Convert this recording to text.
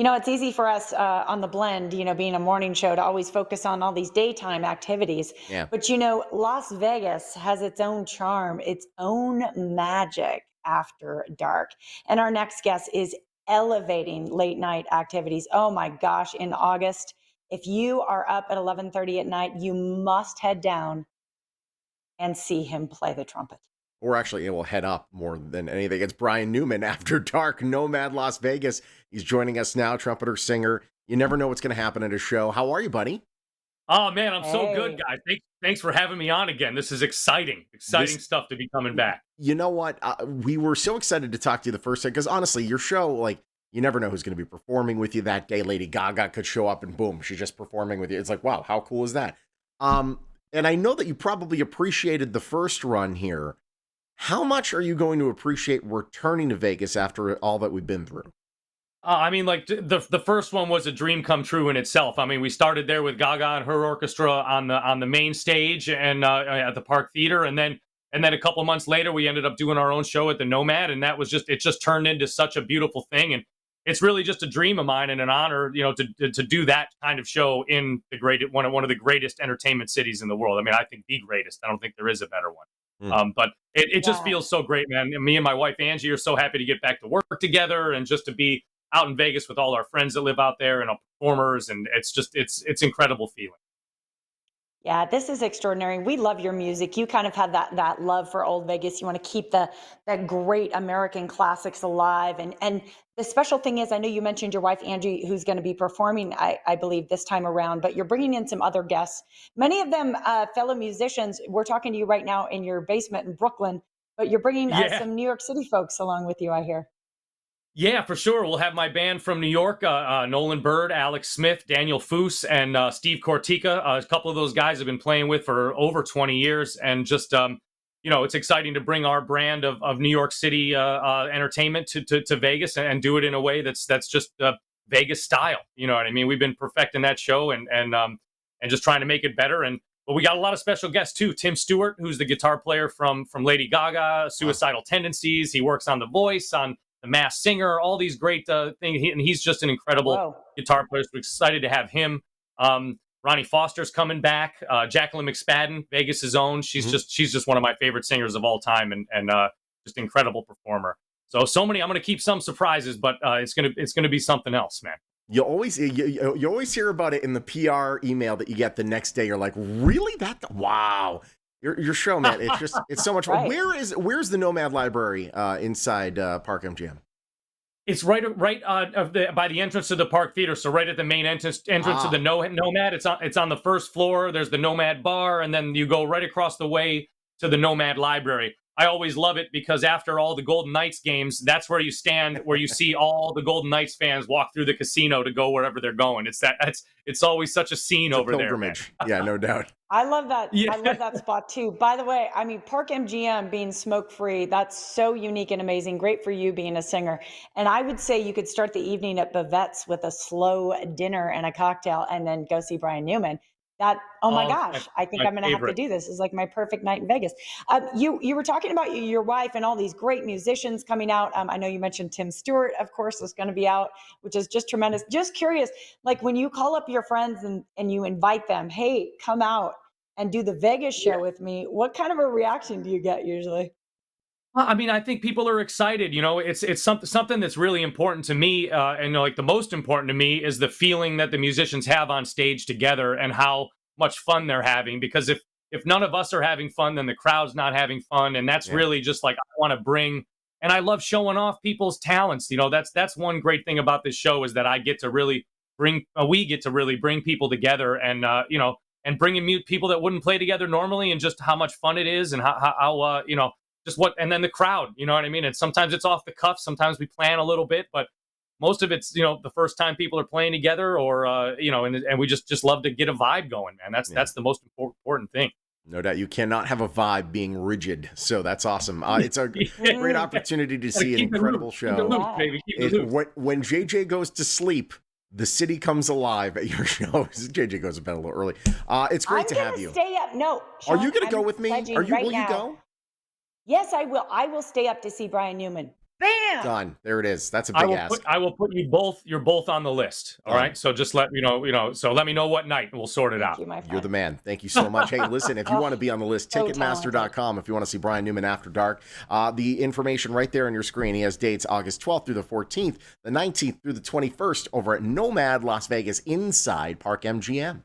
It's easy for us on the blend, being a morning show to always focus on all these daytime activities. Yeah. But, Las Vegas has its own charm, its own magic after dark. And our next guest is elevating late night activities. Oh my gosh, in August, if you are up at 11:30 at night, you must head down and see him play the trumpet. Or actually, it will head up more than anything. It's Brian Newman, After Dark, Nomad Las Vegas. He's joining us now, trumpeter, singer. You never know what's going to happen at a show. How are you, buddy? Oh man, I'm so good, Hey. guys. Thanks for having me on again. This is exciting, exciting This, stuff to be coming back. you know what? We were so excited to talk to you the first time because honestly, your show, like, you never know who's going to be performing with you that day. Lady Gaga could show up and boom, she's just performing with you. It's like, wow, how cool is that? And I know that you probably appreciated the first run here. How much are you going to appreciate returning to Vegas after all that we've been through? I mean, like the first one was a dream come true in itself. I mean, we started there with Gaga and her orchestra on the main stage and at the Park Theater, and then a couple months later, we ended up doing our own show at the NoMad, and that was just turned into such a beautiful thing. And it's really just a dream of mine and an honor, to do that kind of show in the one of the greatest entertainment cities in the world. I mean, I think the greatest. I don't think there is a better one. But it just Yeah. feels so great, man. And me and my wife Angie are so happy to get back to work together and just to be out in Vegas with all our friends that live out there and our performers, and it's incredible feeling. Yeah, this is extraordinary. We love your music. You kind of had that love for old Vegas. You want to keep that great American classics alive. And the special thing is, I know you mentioned your wife Angie, who's going to be performing, I believe, this time around. But you're bringing in some other guests, many of them fellow musicians. We're talking to you right now in your basement in Brooklyn, but you're bringing Yeah. some New York City folks along with you, I hear. Yeah, for sure. We'll have my band from New York, Nolan Bird, Alex Smith, Daniel Foose, and Steve Cortica. A couple of those guys have been playing with for over 20 years. And just, it's exciting to bring our brand of New York City entertainment to Vegas and do it in a way that's just Vegas style. You know what I mean? We've been perfecting that show and just trying to make it better. But we got a lot of special guests too. Tim Stewart, who's the guitar player from Lady Gaga, Suicidal Tendencies. He works on The Voice, on The Masked Singer, all these great things. And he's just an incredible Whoa. guitar player. So we're excited to have him. Ronnie Foster's coming back. Jacqueline McSpadden, Vegas's own. She's just one of my favorite singers of all time, and just incredible performer. So many. I'm going to keep some surprises, but it's gonna be something else, man. You always hear about it in the PR email that you get the next day. You're like, really? Wow. Your show, man. It's so much fun. Right. Where's the Nomad Library inside Park MGM? It's right by the entrance to the Park Theater. So right at the main entrance to the Nomad. It's on the first floor. There's the Nomad bar, and then you go right across the way to the Nomad Library. I always love it because after all the Golden Knights games, that's where you stand, where you see all the Golden Knights fans walk through the casino to go wherever they're going. It's always such a scene over there. Pilgrimage. Yeah, no doubt. I love that. Yeah. I love that spot too. By the way, I mean, Park MGM being smoke free, that's so unique and amazing. Great for you being a singer. And I would say you could start the evening at Bavette's with a slow dinner and a cocktail and then go see Brian Newman. Oh my gosh, I think my I'm going to have to favorite. do this. It's like my perfect night in Vegas. You were talking about your wife and all these great musicians coming out. I know you mentioned Tim Stewart, of course, is going to be out, which is just tremendous. Just curious, like when you call up your friends and you invite them, hey, come out and do the Vegas show with me, what kind of a reaction do you get usually? Well, I mean, I think people are excited. It's something that's really important to me, and like the most important to me is the feeling that the musicians have on stage together and how much fun they're having. Because if none of us are having fun, then the crowd's not having fun, and that's really just like I want to bring. And I love showing off people's talents. That's one great thing about this show is that I get to really we get to really bring people together, and and bringing people that wouldn't play together normally, and just how much fun it is, and how just what, and then the crowd, you know what I mean? And sometimes it's off the cuff, sometimes we plan a little bit, but most of it's, the first time people are playing together or, and we just love to get a vibe going, man. That's the most important thing. No doubt. You cannot have a vibe being rigid. So that's awesome. It's a great opportunity to see an incredible show. Keep the loop, baby. Keep the loop. When JJ goes to sleep, the city comes alive at your show. JJ goes to bed a little early. It's great to have you. Stay up. No, Are Sean, you going to go I'm with me? pledging Will you now. go? Yes, I will. I will stay up to see Brian Newman. Bam! Done. There it is. That's a big ask. I will put you both. You're both on the list. All Done. right. So just let so let me know what night and we'll sort it Thank out. you, my You're the friend. man. Thank you so much. Hey, listen, if you want to be on the list, So talented. Ticketmaster.com if you want to see Brian Newman after dark. The information right there on your screen. He has dates August 12th through the 14th, the 19th through the 21st over at NoMad Las Vegas inside Park MGM.